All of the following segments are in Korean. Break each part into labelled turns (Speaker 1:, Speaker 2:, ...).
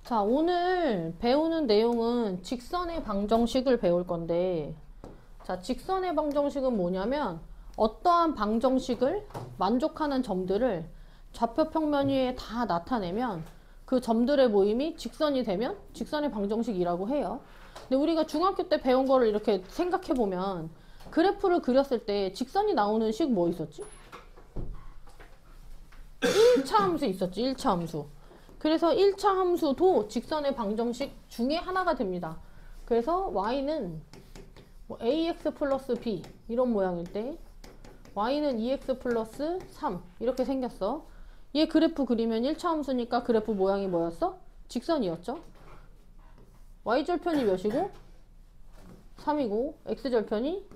Speaker 1: 자, 오늘 배우는 내용은 직선의 방정식을 배울 건데, 자, 직선의 방정식은 뭐냐면 어떠한 방정식을 만족하는 점들을 좌표 평면 위에 다 나타내면 그 점들의 모임이 직선이 되면 직선의 방정식이라고 해요. 근데 우리가 중학교 때 배운 거를 이렇게 생각해 보면 그래프를 그렸을 때 직선이 나오는 식 뭐 있었지? 1차 함수 있었지, 1차 함수. 그래서 1차 함수도 직선의 방정식 중에 하나가 됩니다. 그래서 y는 뭐 ax 플러스 b 이런 모양일 때 y는 2x 플러스 3 이렇게 생겼어. 얘 그래프 그리면 1차 함수니까 그래프 모양이 뭐였어? 직선이었죠. y절편이 몇이고? 3이고 x절편이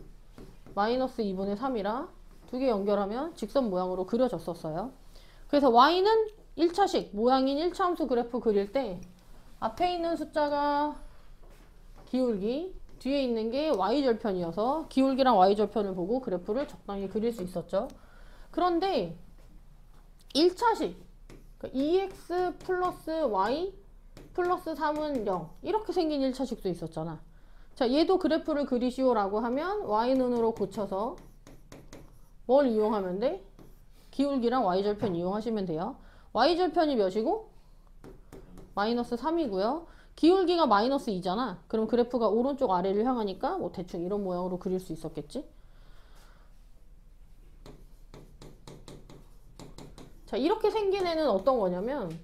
Speaker 1: 마이너스 2분의 3이라 두 개 연결하면 직선 모양으로 그려졌었어요. 그래서 y는 1차식 모양인 1차 함수 그래프 그릴 때 앞에 있는 숫자가 기울기, 뒤에 있는 게 y절편이어서 기울기랑 y절편을 보고 그래프를 적당히 그릴 수 있었죠. 그런데 1차식 2x 플러스 y 플러스 3은 0 이렇게 생긴 1차식도 있었잖아. 자, 얘도 그래프를 그리시오 라고 하면 y는으로 고쳐서 뭘 이용하면 돼? 기울기랑 y절편 이용하시면 돼요. y절편이 몇이고? 마이너스 3이고요. 기울기가 마이너스 2잖아. 그럼 그래프가 오른쪽 아래를 향하니까 뭐 대충 이런 모양으로 그릴 수 있었겠지? 자, 이렇게 생긴 애는 어떤 거냐면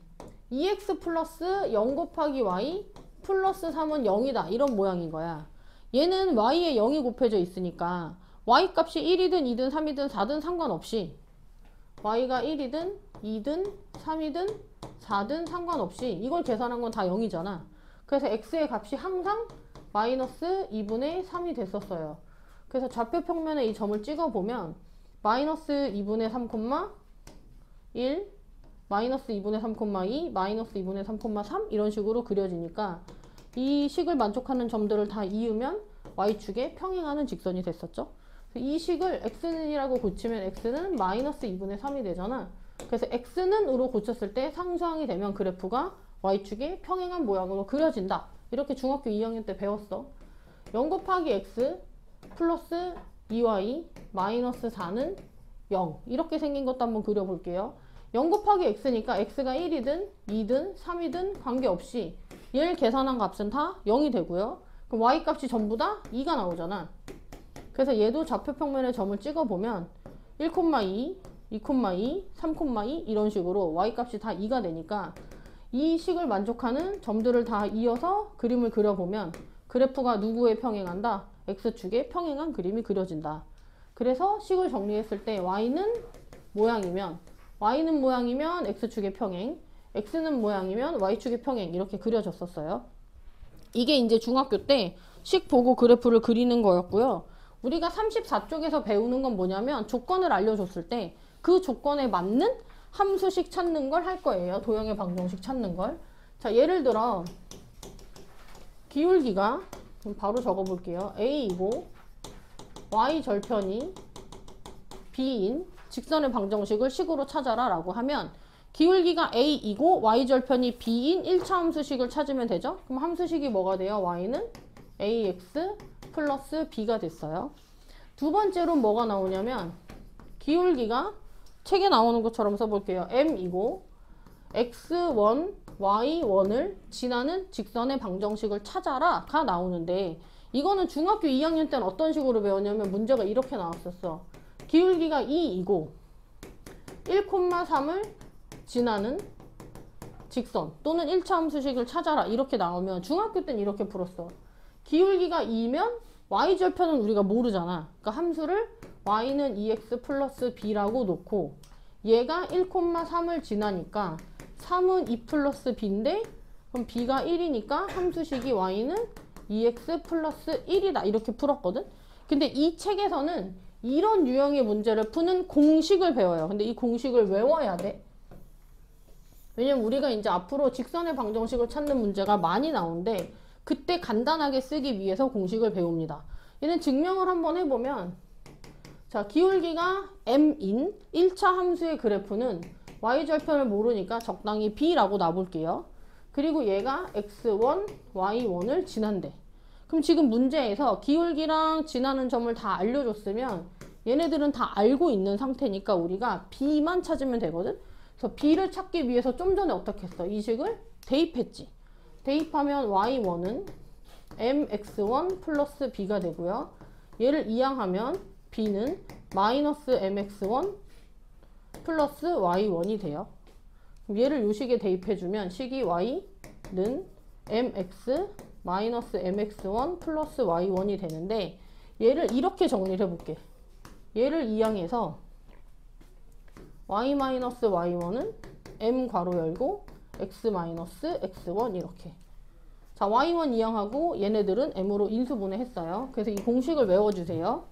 Speaker 1: 2x 플러스 0 곱하기 y 플러스 3은 0이다. 이런 모양인 거야. 얘는 y에 0이 곱해져 있으니까 y 값이 1이든 2든 3이든 4든 상관없이 y가 1이든 2든 3이든 4든 상관없이 이걸 계산한 건 다 0이잖아. 그래서 x의 값이 항상 마이너스 2분의 3이 됐었어요. 그래서 좌표 평면에 이 점을 찍어보면 마이너스 2분의 3, 1, 마이너스 2분의 3, 2, 마이너스 2분의 3, 3 이런 식으로 그려지니까 이 식을 만족하는 점들을 다 이으면 y축에 평행하는 직선이 됐었죠. 이 식을 x는이라고 고치면 x는 마이너스 2분의 3이 되잖아. 그래서 x는으로 고쳤을 때 상수항이 되면 그래프가 y축에 평행한 모양으로 그려진다. 이렇게 중학교 2학년 때 배웠어. 0 곱하기 x 플러스 2y 마이너스 4는 0 이렇게 생긴 것도 한번 그려볼게요. 0 곱하기 x니까 x가 1이든 2든 3이든 관계없이 얘를 계산한 값은 다 0이 되고요. 그럼 y 값이 전부 다 2가 나오잖아. 그래서 얘도 좌표 평면에 점을 찍어보면 1,2, 2,2, 3,2 이런 식으로 y 값이 다 2가 되니까 이 식을 만족하는 점들을 다 이어서 그림을 그려보면 그래프가 누구에 평행한다? x축에 평행한 그림이 그려진다. 그래서 식을 정리했을 때 y는 모양이면 x축의 평행, x는 모양이면 y축의 평행 이렇게 그려졌었어요. 이게 이제 중학교 때 식 보고 그래프를 그리는 거였고요. 우리가 34쪽에서 배우는 건 뭐냐면 조건을 알려줬을 때 그 조건에 맞는 함수식 찾는 걸 할 거예요. 도형의 방정식 찾는 걸. 자, 예를 들어 기울기가 바로 적어볼게요. a이고 y절편이 b인 직선의 방정식을 식으로 찾아라 라고 하면 기울기가 a이고 y절편이 b인 1차 함수식을 찾으면 되죠. 그럼 함수식이 뭐가 돼요? y는 ax 플러스 b가 됐어요. 두 번째로 뭐가 나오냐면 기울기가 책에 나오는 것처럼 써볼게요. m이고 x1, y1을 지나는 직선의 방정식을 찾아라 가 나오는데 이거는 중학교 2학년 때는 어떤 식으로 배웠냐면 문제가 이렇게 나왔었어. 기울기가 2이고 1,3을 지나는 직선 또는 1차 함수식을 찾아라 이렇게 나오면 중학교 때는 이렇게 풀었어. 기울기가 2면 y절편은 우리가 모르잖아. 그러니까 함수를 y는 2x 플러스 b라고 놓고 얘가 1,3을 지나니까 3은 2 플러스 b인데 그럼 b가 1이니까 함수식이 y는 2x 플러스 1이다 이렇게 풀었거든. 근데 이 책에서는 이런 유형의 문제를 푸는 공식을 배워요. 근데 이 공식을 외워야 돼. 왜냐면 우리가 이제 앞으로 직선의 방정식을 찾는 문제가 많이 나오는데 그때 간단하게 쓰기 위해서 공식을 배웁니다. 얘는 증명을 한번 해보면 자, 기울기가 m인 1차 함수의 그래프는 y절편을 모르니까 적당히 b라고 놔볼게요. 그리고 얘가 x1, y1을 지난대. 그럼 지금 문제에서 기울기랑 지나는 점을 다 알려줬으면 얘네들은 다 알고 있는 상태니까 우리가 b만 찾으면 되거든. 그래서 b를 찾기 위해서 좀 전에 어떻게 했어? 이 식을 대입했지. 대입하면 y1은 mx1 플러스 b가 되고요. 얘를 이항하면 b는 마이너스 mx1 플러스 y1이 돼요. 그럼 얘를 요 식에 대입해주면 식이 y는 mx 마이너스 mx1 플러스 y1이 되는데 얘를 이렇게 정리를 해볼게. 얘를 이항해서 y 마이너스 y1은 m 괄호 열고 x 마이너스 x1 이렇게. 자, y1 이항하고 얘네들은 m으로 인수분해했어요. 그래서 이 공식을 외워주세요.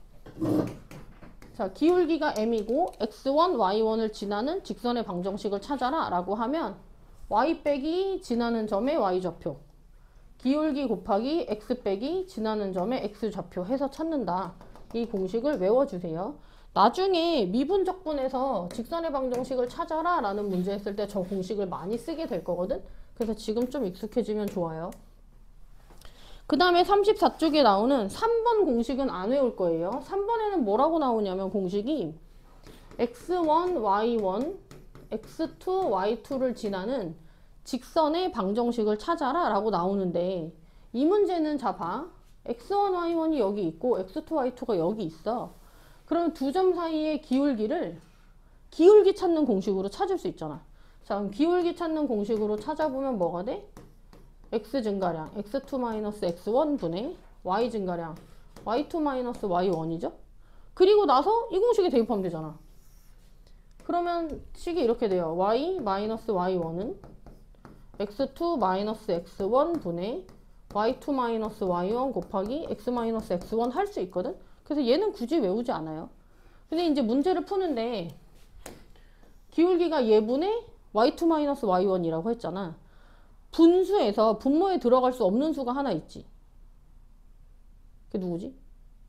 Speaker 1: 자, 기울기가 m이고 x1, y1을 지나는 직선의 방정식을 찾아라 라고 하면 y 빼기 지나는 점의 y좌표, 기울기 곱하기 x 빼기 지나는 점의 x좌표 해서 찾는다. 이 공식을 외워주세요. 나중에 미분적분에서 직선의 방정식을 찾아라 라는 문제 했을 때 저 공식을 많이 쓰게 될 거거든. 그래서 지금 좀 익숙해지면 좋아요. 그 다음에 34쪽에 나오는 3번 공식은 안 외울 거예요. 3번에는 뭐라고 나오냐면 공식이 x1, y1, x2, y2를 지나는 직선의 방정식을 찾아라 라고 나오는데 이 문제는 자 봐. x1, y1이 여기 있고 x2, y2가 여기 있어. 그럼 두 점 사이의 기울기를 기울기 찾는 공식으로 찾을 수 있잖아. 자, 그럼 기울기 찾는 공식으로 찾아보면 뭐가 돼? x 증가량 x2-x1 분의 y 증가량 y2-y1이죠. 그리고 나서 이 공식에 대입하면 되잖아. 그러면 식이 이렇게 돼요. y-y1은 x2-x1 분의 y2-y1 곱하기 x-x1 할 수 있거든. 그래서 얘는 굳이 외우지 않아요. 근데 이제 문제를 푸는데 기울기가 얘분의 y2-y1이라고 했잖아. 분수에서 분모에 들어갈 수 없는 수가 하나 있지. 그게 누구지?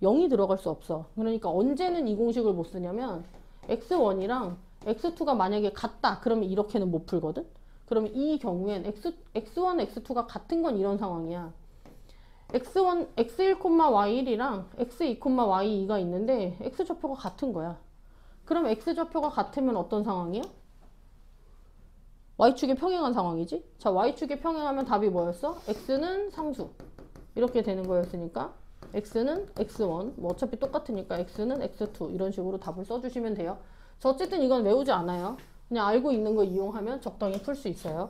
Speaker 1: 0이 들어갈 수 없어. 그러니까 언제는 이 공식을 못 쓰냐면 x1이랑 x2가 만약에 같다. 그러면 이렇게는 못 풀거든. 그러면 이 경우엔 x1, x2가 같은 건 이런 상황이야. x1, x1, y1이랑 x2, y2가 있는데 x좌표가 같은 거야. 그럼 x좌표가 같으면 어떤 상황이야? y축에 평행한 상황이지? 자, y축에 평행하면 답이 뭐였어? x는 상수. 이렇게 되는 거였으니까 x는 x1, 뭐 어차피 똑같으니까 x는 x2 이런 식으로 답을 써주시면 돼요. 저 어쨌든 이건 외우지 않아요. 그냥 알고 있는 거 이용하면 적당히 풀 수 있어요.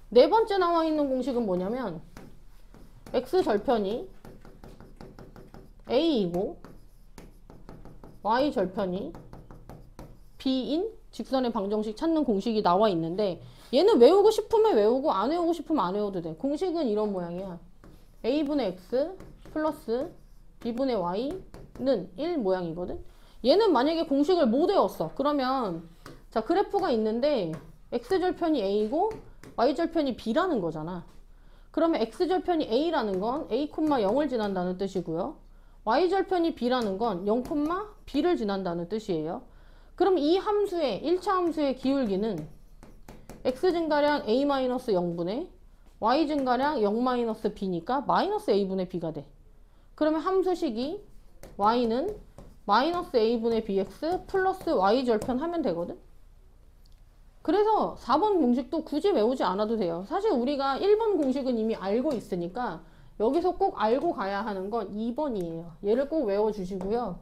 Speaker 1: 네 번째 나와 있는 공식은 뭐냐면 x절편이 a이고 y절편이 b인 직선의 방정식 찾는 공식이 나와 있는데 얘는 외우고 싶으면 외우고 안 외우고 싶으면 안 외워도 돼. 공식은 이런 모양이야. a분의 x 플러스 b분의 y는 1 모양이거든. 얘는 만약에 공식을 못 외웠어. 그러면 자, 그래프가 있는데 x절편이 a이고 y절편이 b라는 거잖아. 그러면 x절편이 a라는 건 a, 0을 지난다는 뜻이고요. y절편이 b라는 건 0, b를 지난다는 뜻이에요. 그럼 이 함수의 1차 함수의 기울기는 x 증가량 a-0분의 y 증가량 0-b니까 마이너스 a분의 b가 돼. 그러면 함수식이 y는 마이너스 a분의 bx 플러스 y절편 하면 되거든. 그래서 4번 공식도 굳이 외우지 않아도 돼요. 사실 우리가 1번 공식은 이미 알고 있으니까 여기서 꼭 알고 가야 하는 건 2번이에요. 얘를 꼭 외워주시고요.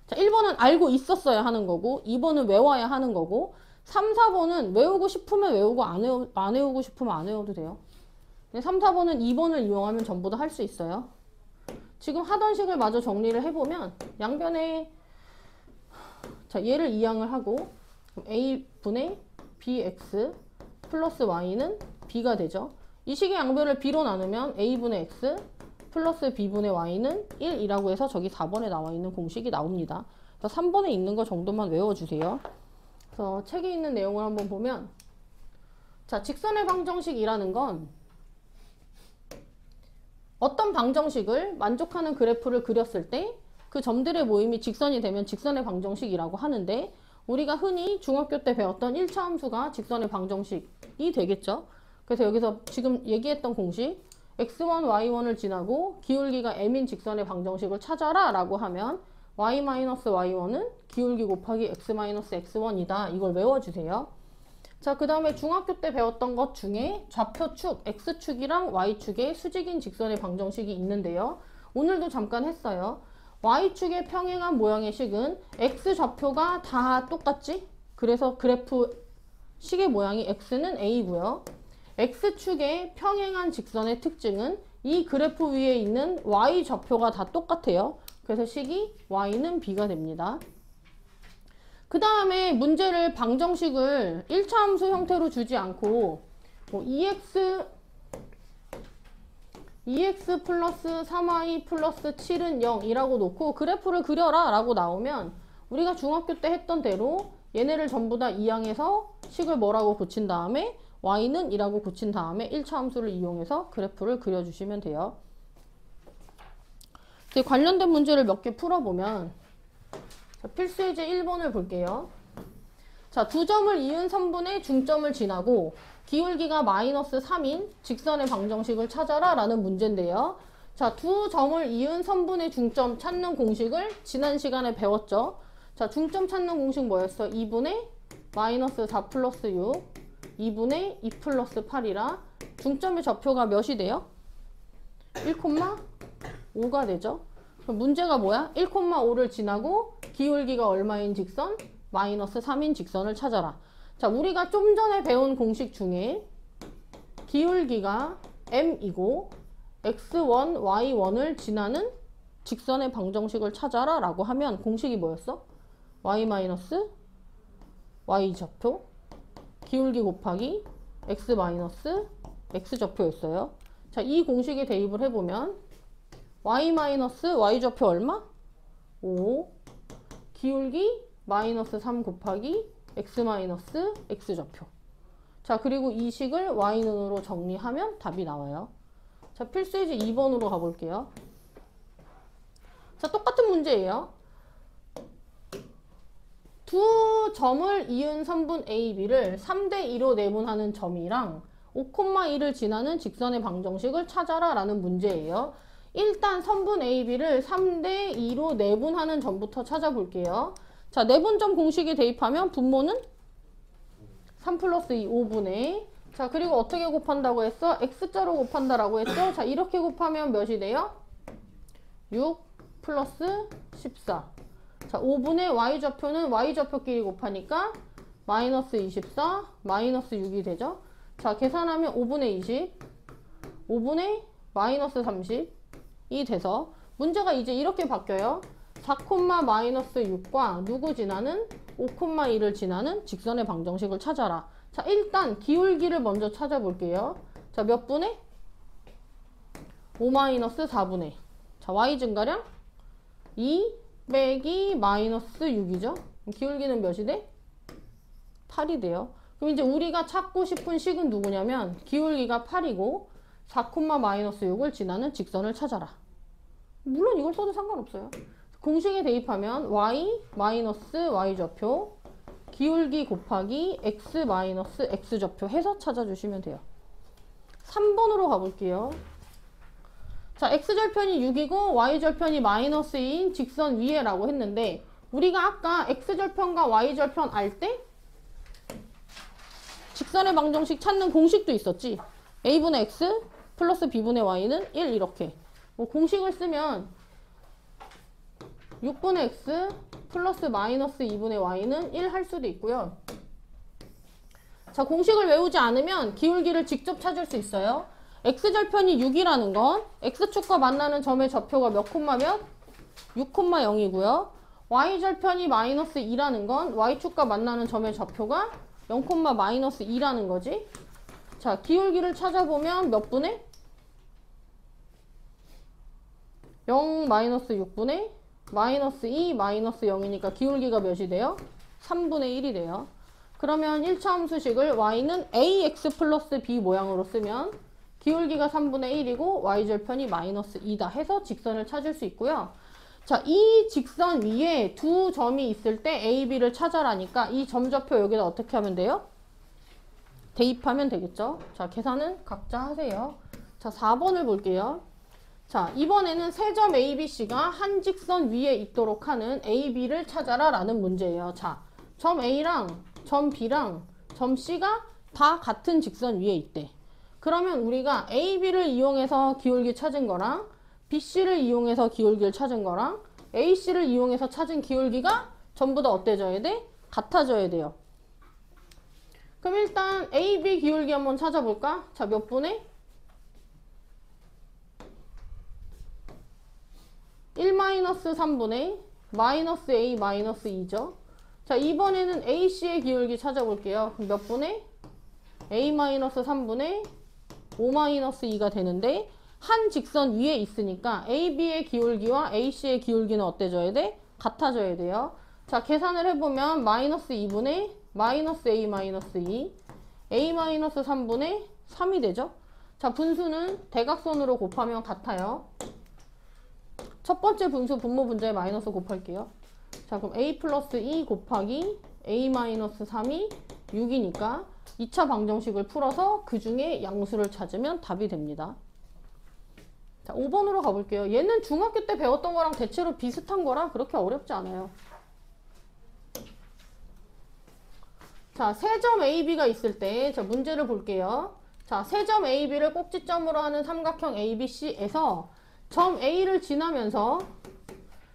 Speaker 1: 자, 1번은 알고 있었어야 하는 거고 2번은 외워야 하는 거고 3, 4번은 외우고 싶으면 외우고 안 외우고 싶으면 안 외워도 돼요. 3, 4번은 2번을 이용하면 전부 다 할 수 있어요. 지금 하던 식을 마저 정리를 해보면 양변에 자, 얘를 이항을 하고 a분의 bx 플러스 y는 b가 되죠. 이 식의 양변을 b로 나누면 a분의 x 플러스 b분의 y는 1이라고 해서 저기 4번에 나와 있는 공식이 나옵니다. 그래서 3번에 있는 거 정도만 외워주세요. 그래서 책에 있는 내용을 한번 보면 자, 직선의 방정식이라는 건 어떤 방정식을 만족하는 그래프를 그렸을 때 그 점들의 모임이 직선이 되면 직선의 방정식이라고 하는데 우리가 흔히 중학교 때 배웠던 1차 함수가 직선의 방정식이 되겠죠. 그래서 여기서 지금 얘기했던 공식 x1, y1을 지나고 기울기가 m인 직선의 방정식을 찾아라 라고 하면 y-y1은 기울기 곱하기 x-x1이다. 이걸 외워주세요. 자, 그 다음에 중학교 때 배웠던 것 중에 좌표축 x축이랑 y축의 수직인 직선의 방정식이 있는데요. 오늘도 잠깐 했어요. y축의 평행한 모양의 식은 x좌표가 다 똑같지? 그래서 그래프 식의 모양이 x는 a고요. x축의 평행한 직선의 특징은 이 그래프 위에 있는 y좌표가 다 똑같아요. 그래서 식이 y는 b가 됩니다. 그 다음에 문제를 방정식을 1차 함수 형태로 주지 않고 뭐 2x 플러스 3y 플러스 7은 0이라고 놓고 그래프를 그려라 라고 나오면 우리가 중학교 때 했던 대로 얘네를 전부 다 이항해서 식을 뭐라고 고친 다음에 y는 이라고 고친 다음에 1차 함수를 이용해서 그래프를 그려주시면 돼요. 관련된 문제를 몇 개 풀어보면 자, 필수예제 1번을 볼게요. 자, 두 점을 이은 선분의 중점을 지나고 기울기가 마이너스 3인 직선의 방정식을 찾아라 라는 문제인데요. 자, 두 점을 이은 선분의 중점 찾는 공식을 지난 시간에 배웠죠. 자, 중점 찾는 공식 뭐였어? 2분의 마이너스 4 플러스 6 2분의 2 플러스 8이라 중점의 좌표가 몇이 돼요? 1,5가 되죠. 그럼 문제가 뭐야? 1,5를 지나고 기울기가 얼마인 직선? 마이너스 3인 직선을 찾아라. 자, 우리가 좀 전에 배운 공식 중에 기울기가 m이고 x1, y1을 지나는 직선의 방정식을 찾아라 라고 하면 공식이 뭐였어? y 마이너스 y좌표 기울기 곱하기 x 마이너스 x좌표였어요. 자, 이 공식에 대입을 해보면 y 마이너스 y좌표 얼마? 5 기울기 마이너스 3 곱하기 x 마이너스 x좌표. 자, 그리고 이 식을 y는으로 정리하면 답이 나와요. 자, 필수예제 2번으로 가볼게요. 자, 똑같은 문제예요. 두 점을 이은 선분 AB를 3대2로 내분하는 점이랑 5,1을 지나는 직선의 방정식을 찾아라 라는 문제예요. 일단 선분 AB를 3대2로 내분하는 점부터 찾아볼게요. 자, 내분점 공식에 대입하면 분모는 3 플러스 2, 5분의. 자, 그리고 어떻게 곱한다고 했어? x자로 곱한다라고 했죠? 자, 이렇게 곱하면 몇이 돼요? 6 플러스 14. 자, 5분의 y좌표는 y좌표끼리 곱하니까 마이너스 24, 마이너스 6이 되죠? 자, 계산하면 5분의 20, 5분의 마이너스 30이 돼서 문제가 이제 이렇게 바뀌어요. 4, 마이너스 6과 누구 지나는 5,1을 지나는 직선의 방정식을 찾아라. 자, 일단 기울기를 먼저 찾아볼게요. 자, 몇 분의? 5 마이너스 4분의. 자, y 증가량 2 빼기 마이너스 6이죠. 기울기는 몇이 돼? 8이 돼요. 그럼 이제 우리가 찾고 싶은 식은 누구냐면 기울기가 8이고 4, 마이너스 6을 지나는 직선을 찾아라. 물론 이걸 써도 상관없어요. 공식에 대입하면 y 마이너스 y좌표 기울기 곱하기 x 마이너스 x좌표 해서 찾아주시면 돼요. 3번으로 가볼게요. 자, x절편이 6이고 y절편이 마이너스 2인 직선 위에 라고 했는데 우리가 아까 x절편과 y절편 알 때 직선의 방정식 찾는 공식도 있었지. a분의 x 플러스 b분의 y는 1 이렇게. 뭐 공식을 쓰면 6분의 x 플러스 마이너스 2분의 y는 1 할 수도 있고요. 자, 공식을 외우지 않으면 기울기를 직접 찾을 수 있어요. x절편이 6이라는 건 x축과 만나는 점의 좌표가 몇 콤마 몇? 6,0이고요. y절편이 마이너스 2라는 건 y축과 만나는 점의 좌표가 0, 마이너스 2라는 거지. 자, 기울기를 찾아보면 몇 분의? 0 마이너스 6분의 마이너스 2 마이너스 0이니까 기울기가 몇이 돼요? 3분의 1이 돼요. 그러면 1차 함수식을 y는 ax 플러스 b 모양으로 쓰면 기울기가 3분의 1이고 y절편이 마이너스 2다 해서 직선을 찾을 수 있고요. 자, 이 직선 위에 두 점이 있을 때 A, B를 찾아라니까 이 점좌표 여기다 어떻게 하면 돼요? 대입하면 되겠죠? 자, 계산은 각자 하세요. 자, 4번을 볼게요. 자, 이번에는 세 점 A, B, C가 한 직선 위에 있도록 하는 A, B를 찾아라 라는 문제예요. 자, 점 A랑 점 B랑 점 C가 다 같은 직선 위에 있대. 그러면 우리가 A, B를 이용해서 기울기 찾은 거랑 BC를 이용해서 기울기를 찾은 거랑 AC를 이용해서 찾은 기울기가 전부 다 어때져야 돼? 같아져야 돼요. 그럼 일단 AB 기울기 한번 찾아볼까? 자, 몇 분의? 1-3분의 마이너스 A 마이너스 2죠. 자, 이번에는 AC의 기울기 찾아볼게요. 그럼 몇 분의? A-3분의 5-2가 되는데 한 직선 위에 있으니까 AB의 기울기와 AC의 기울기는 어때져야 돼? 같아져야 돼요. 자, 계산을 해보면 마이너스 2분의 마이너스 A 마이너스 2 A-3분의 3이 되죠. 자, 분수는 대각선으로 곱하면 같아요. 첫 번째 분수 분모 분자에 마이너스 곱할게요. 자, 그럼 A 플러스 2 곱하기 A 마이너스 3이 6이니까 2차 방정식을 풀어서 그 중에 양수를 찾으면 답이 됩니다. 자, 5번으로 가볼게요. 얘는 중학교 때 배웠던 거랑 대체로 비슷한 거라 그렇게 어렵지 않아요. 자, 세 점 AB가 있을 때, 자, 문제를 볼게요. 자, 세 점 AB를 꼭지점으로 하는 삼각형 ABC에서 점 A를 지나면서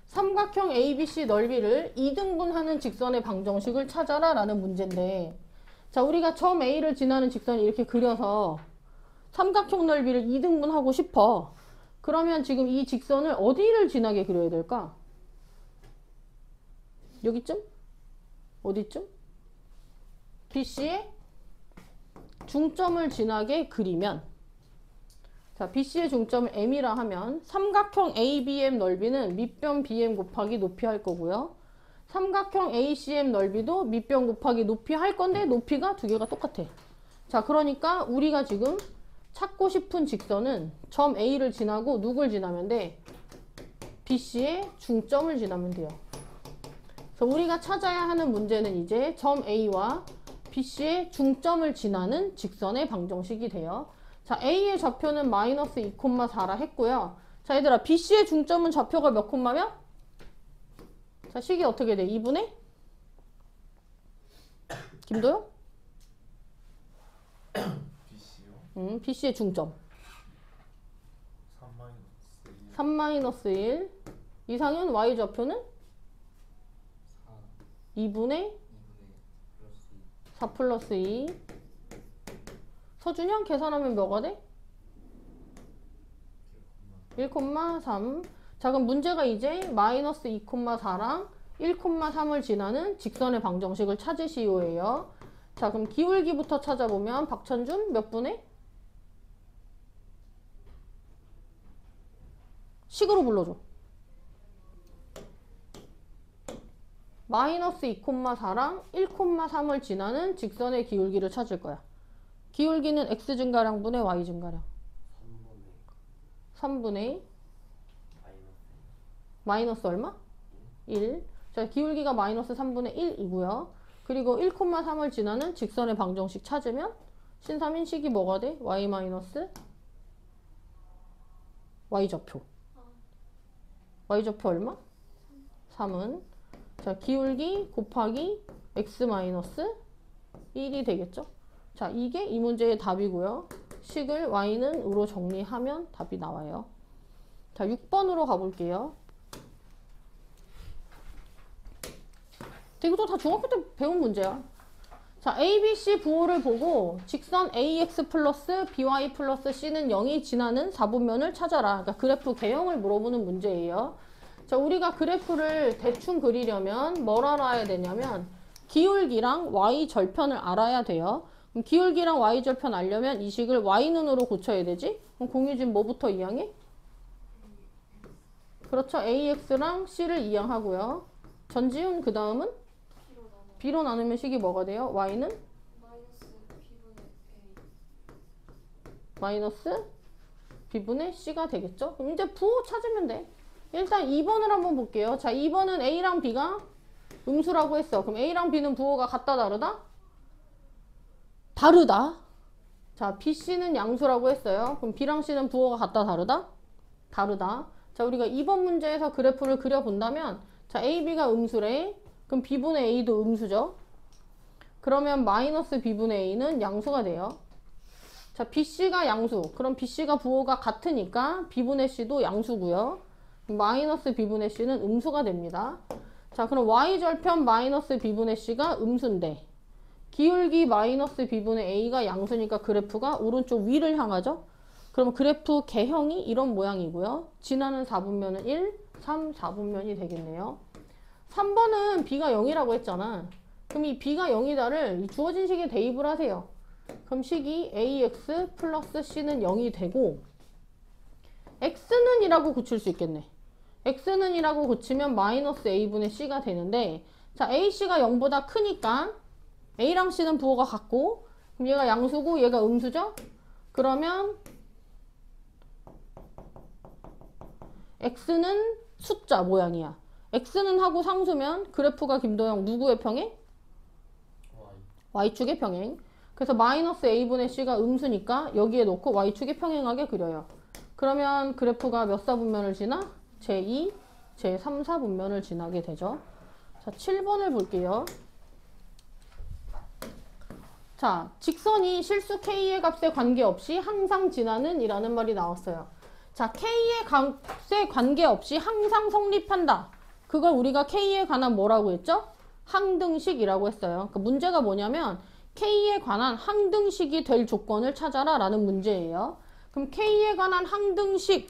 Speaker 1: 삼각형 ABC 넓이를 2등분하는 직선의 방정식을 찾아라 라는 문제인데, 자, 우리가 점 A를 지나는 직선을 이렇게 그려서 삼각형 넓이를 2등분하고 싶어. 그러면 지금 이 직선을 어디를 지나게 그려야 될까? 여기쯤? 어디쯤? BC의 중점을 지나게 그리면, 자, BC의 중점을 M이라 하면 삼각형 ABM 넓이는 밑변 BM 곱하기 높이 할 거고요. 삼각형 ACM 넓이도 밑변 곱하기 높이 할 건데 높이가 두 개가 똑같아. 자, 그러니까 우리가 지금 찾고 싶은 직선은 점 A를 지나고 누굴 지나면 돼? BC의 중점을 지나면 돼요. 그래서 우리가 찾아야 하는 문제는 이제 점 A와 BC의 중점을 지나는 직선의 방정식이 돼요. 자, A의 좌표는 마이너스 2,4라 했고요. 자, 얘들아, BC의 중점은 좌표가 몇 콤마면? 자, 식이 어떻게 돼? 2분의? 김도영?
Speaker 2: BC요?
Speaker 1: BC의 중점
Speaker 2: 3-1
Speaker 1: 3-1 이상은 Y 좌표는 2분의 4 플러스 2 서준영 계산하면 뭐가 돼? 1,3 자, 그럼 문제가 이제 마이너스 2,4랑 1,3을 지나는 직선의 방정식을 찾으시오예요. 자, 그럼 기울기부터 찾아보면 박천준 몇 분의? 식으로 불러줘. 마이너스 2,4랑 1,3을 지나는 직선의 기울기를 찾을 거야. 기울기는 x 증가량 분의 y 증가량 3분의 마이너스 얼마? 1. 자, 기울기가 마이너스 3분의 1이고요. 그리고 1,3을 지나는 직선의 방정식 찾으면 신삼인 식이 뭐가 돼? y 마이너스 y좌표. y좌표 얼마? 3은 자, 기울기 곱하기 x 마이너스 1이 되겠죠? 자, 이게 이 문제의 답이고요. 식을 y는 으로 정리하면 답이 나와요. 자, 6번으로 가볼게요. 이것도 다 중학교 때 배운 문제야. 자, ABC 부호를 보고 직선 AX 플러스 BY 플러스 C는 0이 지나는 4분면을 찾아라. 그러니까 그래프 개형을 물어보는 문제예요. 자, 우리가 그래프를 대충 그리려면 뭘 알아야 되냐면 기울기랑 Y 절편을 알아야 돼요. 그럼 기울기랑 Y 절편 알려면 이 식을 Y눈으로 고쳐야 되지? 그럼 공유진 뭐부터 이항해? 그렇죠. AX랑 C를 이항하고요. 전지훈 그 다음은? B로 나누면 식이 뭐가 돼요? Y는? 마이너스 B분의 C가 되겠죠? 그럼 이제 부호 찾으면 돼. 일단 2번을 한번 볼게요. 자, 2번은 A랑 B가 음수라고 했어. 그럼 A랑 B는 부호가 같다, 다르다? 다르다. 자, B, C는 양수라고 했어요. 그럼 B랑 C는 부호가 같다, 다르다? 다르다. 자, 우리가 2번 문제에서 그래프를 그려본다면, 자, A, B가 음수래. 그럼 B분의 A도 음수죠. 그러면 마이너스 B분의 A는 양수가 돼요. 자, BC가 양수. 그럼 BC가 부호가 같으니까 B분의 C도 양수고요. 마이너스 B분의 C는 음수가 됩니다. 자, 그럼 Y절편 마이너스 B분의 C가 음수인데 기울기 마이너스 B분의 A가 양수니까 그래프가 오른쪽 위를 향하죠. 그럼 그래프 개형이 이런 모양이고요. 지나는 4분면은 1, 3, 4분면이 되겠네요. 3번은 B가 0이라고 했잖아. 그럼 이 B가 0이다를 이 주어진 식에 대입을 하세요. 그럼 식이 AX 플러스 C는 0이 되고 X는 이라고 고칠 수 있겠네. X는 이라고 고치면 마이너스 A분의 C가 되는데 자, AC가 0보다 크니까 A랑 C는 부호가 같고 그럼 얘가 양수고 얘가 음수죠? 그러면 X는 숫자 모양이야. X는 하고 상수면 그래프가 김도영 누구의 평행? Y축의 평행. 그래서 마이너스 A분의 C가 음수니까 여기에 놓고 Y축의 평행하게 그려요. 그러면 그래프가 몇 사분면을 지나? 제2, 제3, 4분면을 지나게 되죠. 자, 7번을 볼게요. 자, 직선이 실수 K의 값에 관계없이 항상 지나는 이라는 말이 나왔어요. 자, K의 값에 관계없이 항상 성립한다. 그걸 우리가 K에 관한 뭐라고 했죠? 항등식이라고 했어요. 그러니까 문제가 뭐냐면 K에 관한 항등식이 될 조건을 찾아라 라는 문제예요. 그럼 K에 관한 항등식이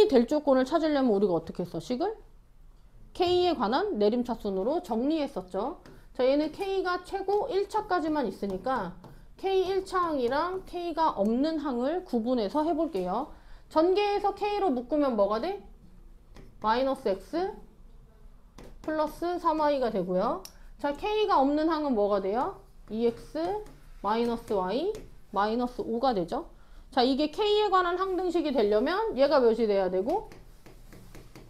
Speaker 1: 될 조건을 찾으려면 우리가 어떻게 했어? 식을? K에 관한 내림차순으로 정리했었죠. 자, 얘는 K가 최고 1차까지만 있으니까 K 1차 항이랑 K가 없는 항을 구분해서 해볼게요. 전개해서 K로 묶으면 뭐가 돼? 마이너스 X 플러스 3Y가 되고요. 자, K가 없는 항은 뭐가 돼요? 2X 마이너스 Y 마이너스 5가 되죠. 자, 이게 K에 관한 항등식이 되려면 얘가 몇이 돼야 되고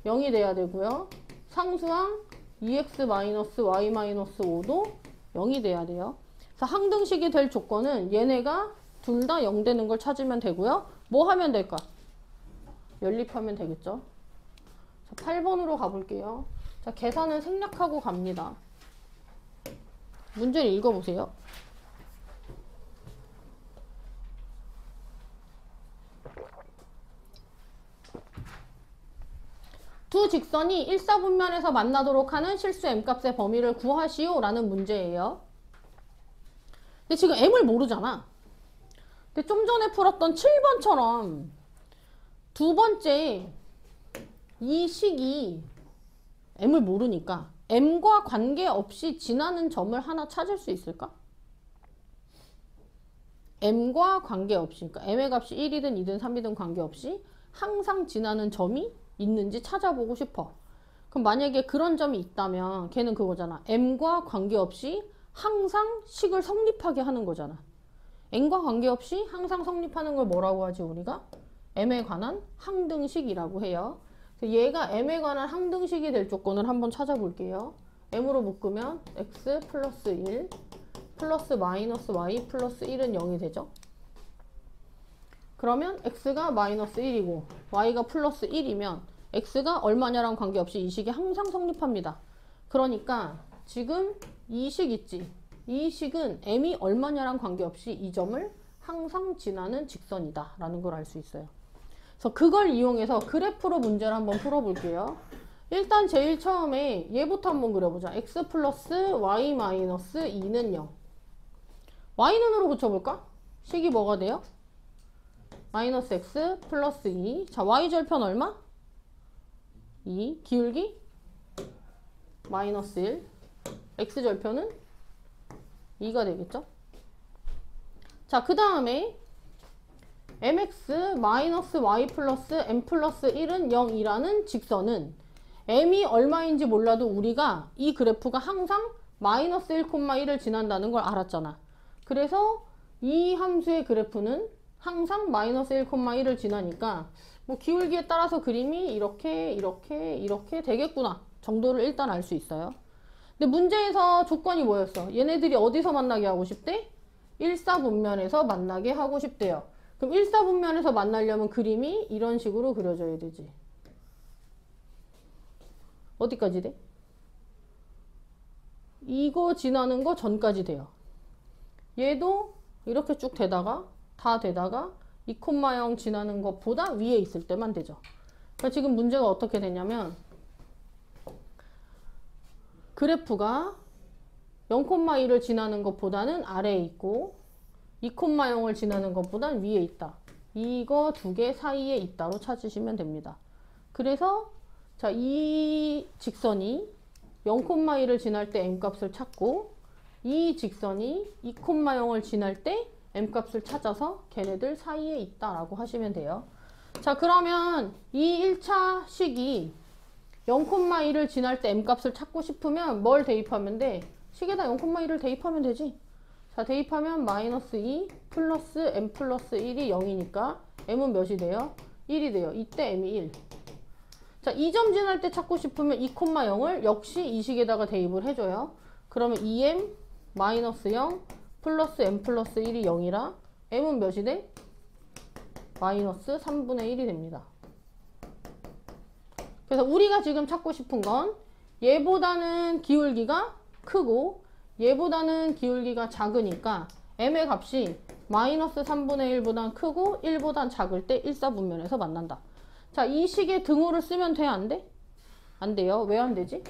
Speaker 1: 0이 돼야 되고요. 상수항 2x 마이너스 y 마이너스 5도 0이 돼야 돼요. 그래서 항등식이 될 조건은 얘네가 둘 다 0 되는 걸 찾으면 되고요. 뭐 하면 될까? 연립하면 되겠죠. 자, 8번으로 가볼게요. 자, 계산은 생략하고 갑니다. 문제를 읽어보세요. 두 직선이 1, 4분면에서 만나도록 하는 실수 m값의 범위를 구하시오 라는 문제예요. 근데 지금 m을 모르잖아. 근데 좀 전에 풀었던 7번처럼 두 번째 이 식이 m을 모르니까 m과 관계없이 지나는 점을 하나 찾을 수 있을까? m과 관계없이, 그러니까 m의 값이 1이든 2든 3이든 관계없이 항상 지나는 점이 있는지 찾아보고 싶어. 그럼 만약에 그런 점이 있다면 걔는 그거잖아. m과 관계없이 항상 식을 성립하게 하는 거잖아. m과 관계없이 항상 성립하는 걸 뭐라고 하지 우리가? m에 관한 항등식이라고 해요. 얘가 m에 관한 항등식이 될 조건을 한번 찾아볼게요. m으로 묶으면 x 플러스 1 플러스 마이너스 y 플러스 1은 0이 되죠. 그러면 x가 마이너스 1이고 y가 플러스 1이면 x가 얼마냐랑 관계없이 이 식이 항상 성립합니다. 그러니까 지금 이 식 있지? 이 식은 m이 얼마냐랑 관계없이 이 점을 항상 지나는 직선이다 라는 걸 알 수 있어요. 그래서 그걸 이용해서 그래프로 문제를 한번 풀어볼게요. 일단 제일 처음에 얘부터 한번 그려보자. x 플러스 y 마이너스 2는 0. y는으로 붙여볼까? 식이 뭐가 돼요? 마이너스 x 플러스 2. 자, y절편 얼마? 2. 기울기? 마이너스 1. x절편은 2가 되겠죠? 자, 그 다음에 mx 마이너스 y 플러스 m 플러스 1은 0이라는 직선은 m이 얼마인지 몰라도 우리가 이 그래프가 항상 마이너스 1,1을 지난다는 걸 알았잖아. 그래서 이 함수의 그래프는 항상 마이너스 1,1을 지나니까 뭐 기울기에 따라서 그림이 이렇게 되겠구나 정도를 일단 알 수 있어요. 근데 문제에서 조건이 뭐였어? 얘네들이 어디서 만나게 하고 싶대? 1사분면에서 만나게 하고 싶대요. 그럼 1사분면에서 만나려면 그림이 이런 식으로 그려져야 되지. 어디까지 돼? 이거 지나는 거 전까지 돼요. 얘도 이렇게 쭉 되다가 다 되다가 2,0 지나는 것보다 위에 있을 때만 되죠. 그러니까 지금 문제가 어떻게 되냐면 그래프가 0,1을 지나는 것보다는 아래에 있고 2,0을 지나는 것보다는 위에 있다. 이거 두 개 사이에 있다로 찾으시면 됩니다. 그래서 자, 이 직선이 0,1을 지날 때 m값을 찾고 이 직선이 2,0을 지날 때 m값을 찾아서 걔네들 사이에 있다라고 하시면 돼요. 자, 그러면 이 1차 식이 0,1을 지날 때 m값을 찾고 싶으면 뭘 대입하면 돼? 식에다 0,1을 대입하면 되지. 자, 대입하면 마이너스 2 플러스 m 플러스 1이 0이니까 m은 몇이 돼요? 1이 돼요. 이때 m이 1. 자, 2점 지날 때 찾고 싶으면 2,0을 역시 이 식에다가 대입을 해줘요. 그러면 2m 마이너스 0 플러스 m 플러스 1이 0이라 m은 몇이 돼? 마이너스 3분의 1이 됩니다. 그래서 우리가 지금 찾고 싶은 건 얘보다는 기울기가 크고 얘보다는 기울기가 작으니까 m의 값이 마이너스 3분의 1보단 크고 1보단 작을 때 1사분면에서 만난다. 자, 이 식의 등호를 쓰면 돼? 안 돼? 안 돼요. 왜 안 되지?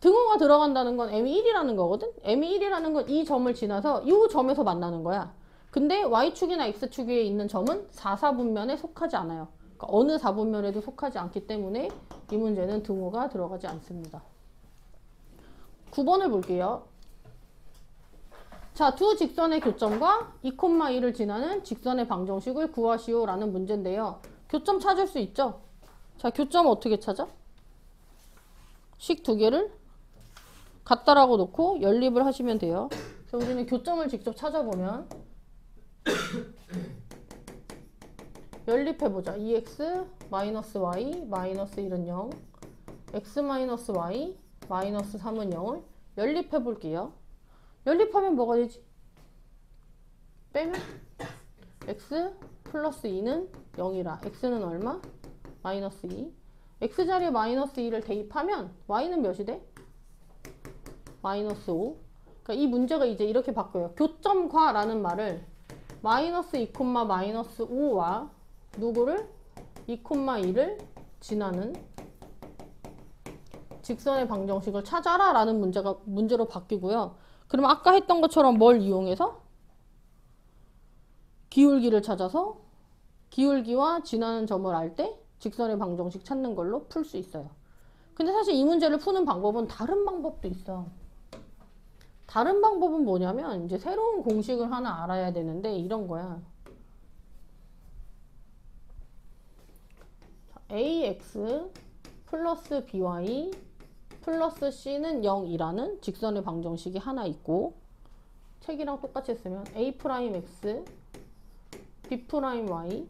Speaker 1: 등호가 들어간다는 건 m이 1이라는 거거든? m이 1이라는 건 이 점을 지나서 이 점에서 만나는 거야. 근데 y축이나 x축 위에 있는 점은 4사분면에 속하지 않아요. 그러니까 어느 4분면에도 속하지 않기 때문에 이 문제는 등호가 들어가지 않습니다. 9번을 볼게요. 자, 두 직선의 교점과 2,1을 지나는 직선의 방정식을 구하시오 라는 문제인데요. 교점 찾을 수 있죠? 자, 교점 어떻게 찾아? 식 두 개를 같다라고 놓고 연립을 하시면 돼요. 그래서 우리는 교점을 직접 찾아보면 연립해보자. 2x 마이너스 y 마이너스 1은 0 x 마이너스 y 마이너스 3은 0을 연립해볼게요. 연립하면 뭐가 되지? 빼면 x 플러스 2는 0이라 x는 얼마? 마이너스 2 x 자리에 마이너스 2를 대입하면 y는 몇이 돼? 마이너스 5. 그러니까 이 문제가 이제 이렇게 바뀌어요. 교점과 라는 말을 마이너스 2, 마이너스 5와 누구를? 2,2를 지나는 직선의 방정식을 찾아라 라는 문제로 바뀌고요. 그럼 아까 했던 것처럼 뭘 이용해서? 기울기를 찾아서 기울기와 지나는 점을 알 때 직선의 방정식 찾는 걸로 풀 수 있어요. 근데 사실 이 문제를 푸는 방법은 다른 방법도 있어. 다른 방법은 뭐냐면 이제 새로운 공식을 하나 알아야 되는데 이런 거야. ax 플러스 by 플러스 c는 0이라는 직선의 방정식이 하나 있고 책이랑 똑같이 쓰면 a'x b'y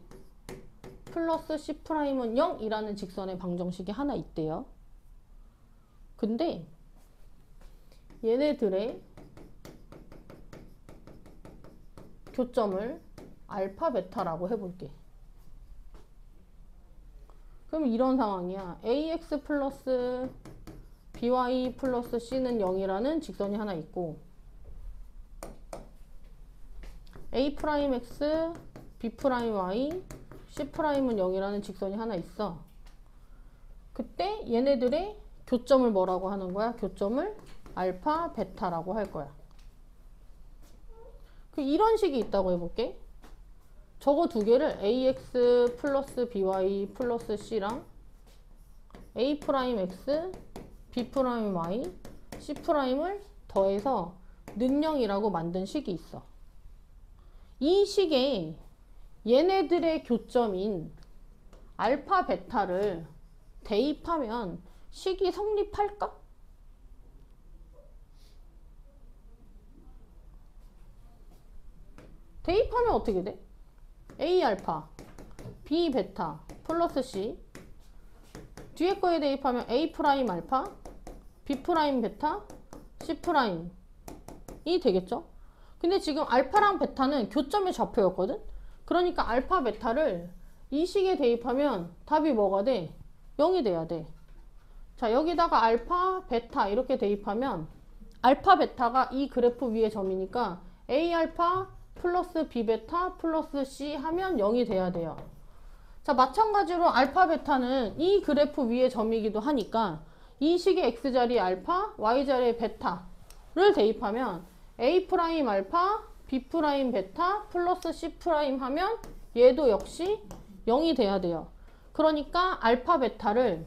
Speaker 1: 플러스 c'은 0이라는 직선의 방정식이 하나 있대요. 근데 얘네들의 교점을 알파 베타라고 해볼게. 그럼 이런 상황이야. ax 플러스 by 플러스 c는 0이라는 직선이 하나 있고 a'x, b'y, c'은 0이라는 직선이 하나 있어. 그때 얘네들의 교점을 뭐라고 하는 거야? 교점을 알파, 베타라고 할 거야. 이런 식이 있다고 해볼게. 저거 두 개를 ax 플러스 by 플러스 c랑 a'x, b'y, c'을 더해서 는0이라고 만든 식이 있어. 이 식에 얘네들의 교점인 알파, 베타를 대입하면 식이 성립할까? 대입하면 어떻게 돼? A 알파, B 베타 플러스 C. 뒤에 거에 대입하면 A 프라임 알파, B 프라임 베타, C 프라임이 되겠죠? 근데 지금 알파랑 베타는 교점의 좌표였거든? 그러니까 알파 베타를 이 식에 대입하면 답이 뭐가 돼? 0이 돼야 돼. 자, 여기다가 알파 베타 이렇게 대입하면 알파 베타가 이 그래프 위의 점이니까 A 알파 플러스 B 베타 플러스 C 하면 0이 돼야 돼요. 자, 마찬가지로 알파 베타는 이 그래프 위의 점이기도 하니까 이 식의 X자리에 알파, Y자리에 베타를 대입하면 A 프라임 알파, B 프라임 베타 플러스 C 프라임 하면 얘도 역시 0이 돼야 돼요. 그러니까 알파 베타를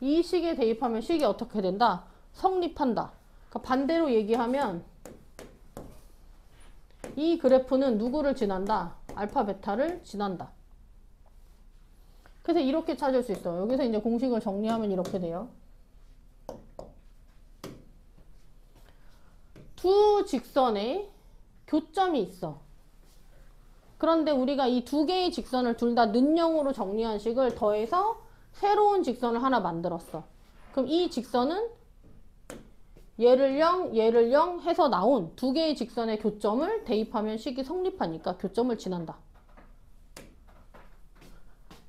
Speaker 1: 이 식에 대입하면 식이 어떻게 된다? 성립한다. 그러니까 반대로 얘기하면 이 그래프는 누구를 지난다? 알파 베타를 지난다. 그래서 이렇게 찾을 수 있어요. 여기서 이제 공식을 정리하면 이렇게 돼요. 두 직선에 교점이 있어. 그런데 우리가 이 두 개의 직선을 둘 다 는영으로 정리한 식을 더해서 새로운 직선을 하나 만들었어. 그럼 이 직선은 얘를 0, 얘를 0 해서 나온 두 개의 직선의 교점을 대입하면 식이 성립하니까 교점을 지난다.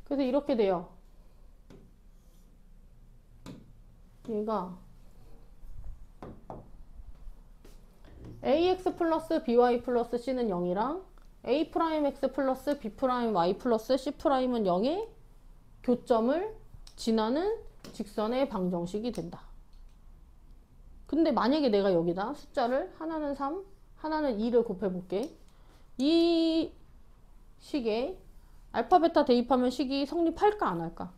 Speaker 1: 그래서 이렇게 돼요. 얘가 ax 플러스 by 플러스 c는 0이랑 a 프라임 x 플러스 b 프라임 y 플러스 c 프라임은 0의 교점을 지나는 직선의 방정식이 된다. 근데 만약에 내가 여기다 숫자를 하나는 3, 하나는 2를 곱해볼게. 이 식에 알파 베타 대입하면 식이 성립할까 안 할까?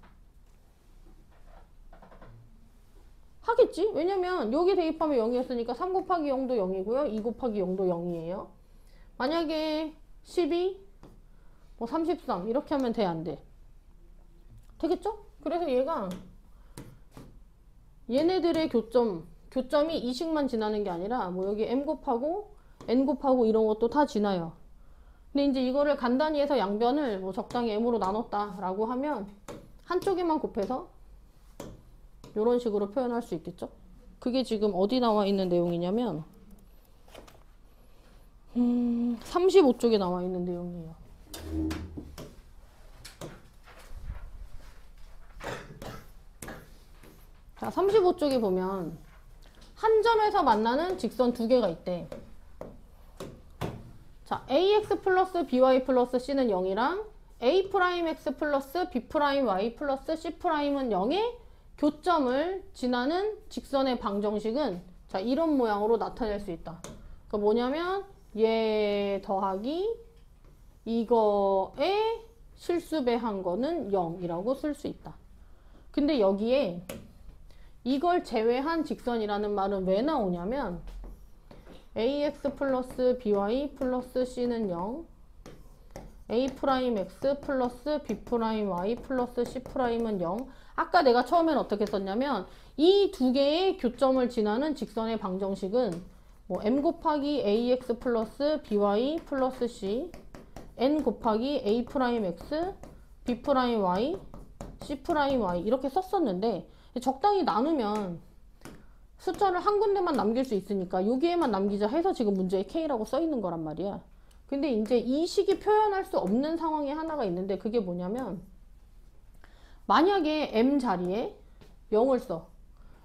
Speaker 1: 하겠지? 왜냐면 여기 대입하면 0이었으니까 3 곱하기 0도 0이고요. 2 곱하기 0도 0이에요. 만약에 12, 뭐 33 이렇게 하면 돼, 안 돼? 되겠죠? 그래서 얘가 얘네들의 교점이 이 식만 지나는 게 아니라 뭐 여기 m 곱하고 n 곱하고 이런 것도 다 지나요. 근데 이제 이거를 간단히 해서 양변을 뭐 적당히 m으로 나눴다 라고 하면 한쪽에만 곱해서 이런 식으로 표현할 수 있겠죠? 그게 지금 어디 나와 있는 내용이냐면 35쪽에 나와 있는 내용이에요. 자, 35쪽에 보면 한 점에서 만나는 직선 두 개가 있대. 자, ax 플러스 by 플러스 c는 0이랑 a 프라임 x 플러스 b 프라임 y 플러스 c 프라임은 0의 교점을 지나는 직선의 방정식은 자, 이런 모양으로 나타낼 수 있다. 그러니까 뭐냐면 얘 더하기 이거에 실수배한 거는 0이라고 쓸 수 있다. 근데 여기에 이걸 제외한 직선이라는 말은 왜 나오냐면 ax 플러스 by 플러스 c는 0, a 프라임 x 플러스 b 프라임 y 플러스 c 프라임은 0. 아까 내가 처음엔 어떻게 썼냐면 이 두 개의 교점을 지나는 직선의 방정식은 뭐 m 곱하기 ax 플러스 by 플러스 c, n 곱하기 a 프라임 x, b 프라임 y, c 프라임 y 이렇게 썼었는데 적당히 나누면 숫자를 한 군데만 남길 수 있으니까 여기에만 남기자 해서 지금 문제에 K라고 써 있는 거란 말이야. 근데 이제 이 식이 표현할 수 없는 상황이 하나가 있는데 그게 뭐냐면 만약에 M 자리에 0을 써,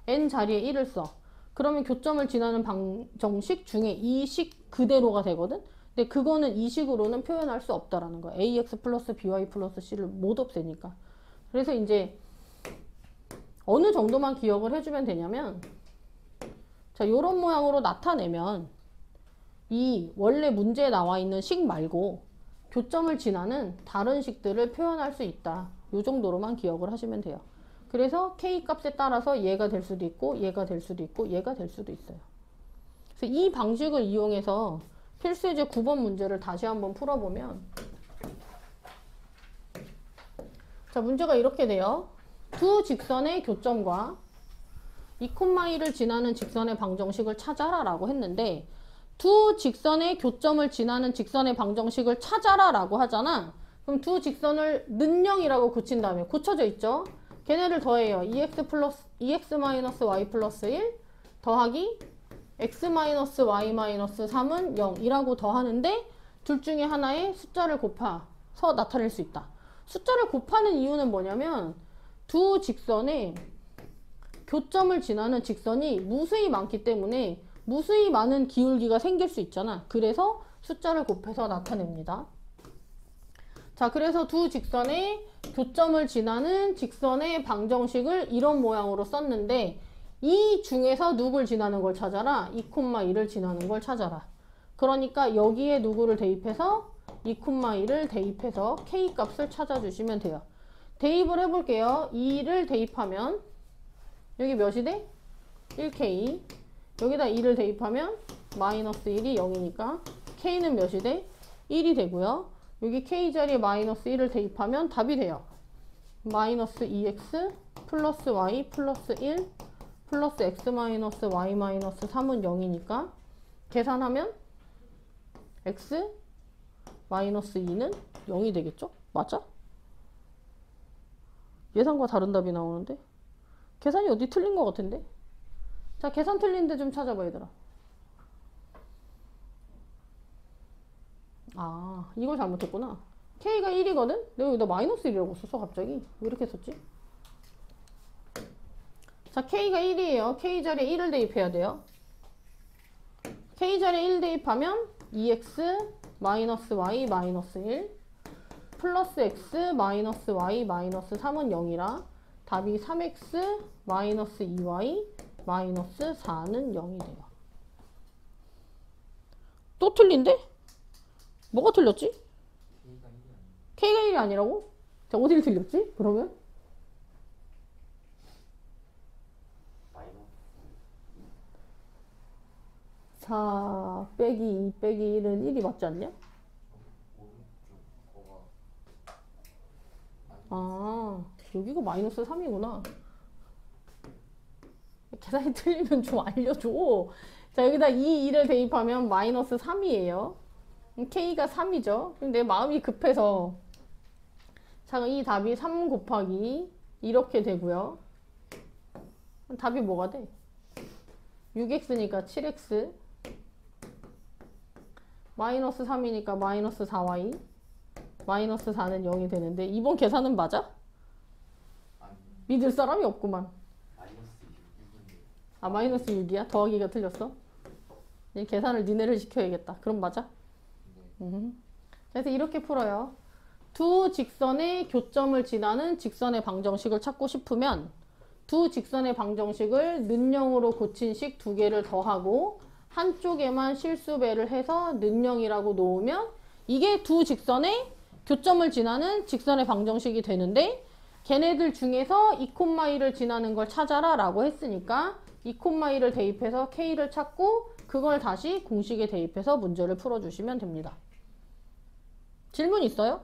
Speaker 1: N 자리에 1을 써. 그러면 교점을 지나는 방정식 중에 이 식 그대로가 되거든? 근데 그거는 이 식으로는 표현할 수 없다라는 거야. AX 플러스 BY 플러스 C를 못 없애니까. 그래서 이제 어느 정도만 기억을 해주면 되냐면 자, 요런 모양으로 나타내면 이 원래 문제에 나와 있는 식 말고 교점을 지나는 다른 식들을 표현할 수 있다. 요 정도로만 기억을 하시면 돼요. 그래서 K 값에 따라서 얘가 될 수도 있고 얘가 될 수도 있고 얘가 될 수도 있어요. 그래서 이 방식을 이용해서 필수예제 9번 문제를 다시 한번 풀어보면 자, 문제가 이렇게 돼요. 두 직선의 교점과 2,2를 지나는 직선의 방정식을 찾아라 라고 했는데 두 직선의 교점을 지나는 직선의 방정식을 찾아라 라고 하잖아. 그럼 두 직선을 는영이라고 고친 다음에 고쳐져 있죠. 걔네를 더해요. 2x-y 플러스 1 더하기 x-y-3은 0이라고 더하는데 둘 중에 하나에 숫자를 곱해서 나타낼 수 있다. 숫자를 곱하는 이유는 뭐냐면 두 직선의 교점을 지나는 직선이 무수히 많기 때문에 무수히 많은 기울기가 생길 수 있잖아. 그래서 숫자를 곱해서 나타냅니다. 자, 그래서 두 직선의 교점을 지나는 직선의 방정식을 이런 모양으로 썼는데 이 중에서 누굴 지나는 걸 찾아라. 2,2를 지나는 걸 찾아라. 그러니까 여기에 누구를 대입해서 2,2를 대입해서 k 값을 찾아주시면 돼요. 대입을 해볼게요. 2를 대입하면 여기 몇이 돼? 1k. 여기다 2를 대입하면 마이너스 1이 0이니까 k는 몇이 돼? 1이 되고요. 여기 k 자리에 마이너스 1을 대입하면 답이 돼요. 마이너스 2x 플러스 y 플러스 1 플러스 x 마이너스 y 마이너스 3은 0이니까 계산하면 x 마이너스 2는 0이 되겠죠? 맞아? 예상과 다른 답이 나오는데? 계산이 어디 틀린 것 같은데? 자, 계산 틀린데 좀 찾아봐, 얘들아. 아, 이걸 잘못했구나. k가 1이거든? 내가 여기다 마이너스 1이라고 썼어, 갑자기. 왜 이렇게 썼지? 자, k가 1이에요. k 자리에 1을 대입해야 돼요. k 자리에 1 대입하면 2x 마이너스 y 마이너스 1 플러스 x 마이너스 y 마이너스 3은 0이라 답이 3x 마이너스 2y 마이너스 4는 0이 돼요. 또 틀린데? 뭐가 틀렸지? k가 1이 아니라고? 자, 어디를 틀렸지? 그러면? 4 빼기 2 빼기 1은 1이 맞지 않냐? 아, 여기가 마이너스 3이구나. 계산이 틀리면 좀 알려줘. 자, 여기다 2를 대입하면 마이너스 3이에요. k가 3이죠. 근데 마음이 급해서 자, 이 답이 3 곱하기 이렇게 되고요. 답이 뭐가 돼? 6x니까 7x 마이너스 3이니까 마이너스 4y 마이너스 4는 0이 되는데 이번 계산은 맞아? 믿을 사람이 없구만. 아, 마이너스 6이야? 더하기가 틀렸어? 이 계산을 니네를 시켜야겠다. 그럼 맞아? 그래서 이렇게 풀어요. 두 직선의 교점을 지나는 직선의 방정식을 찾고 싶으면 두 직선의 방정식을 는영으로 고친 식 두 개를 더하고 한쪽에만 실수배를 해서 는영이라고 놓으면 이게 두 직선의 교점을 지나는 직선의 방정식이 되는데 걔네들 중에서 2,2를 지나는 걸 찾아라 라고 했으니까 2,2를 대입해서 k를 찾고 그걸 다시 공식에 대입해서 문제를 풀어주시면 됩니다. 질문 있어요?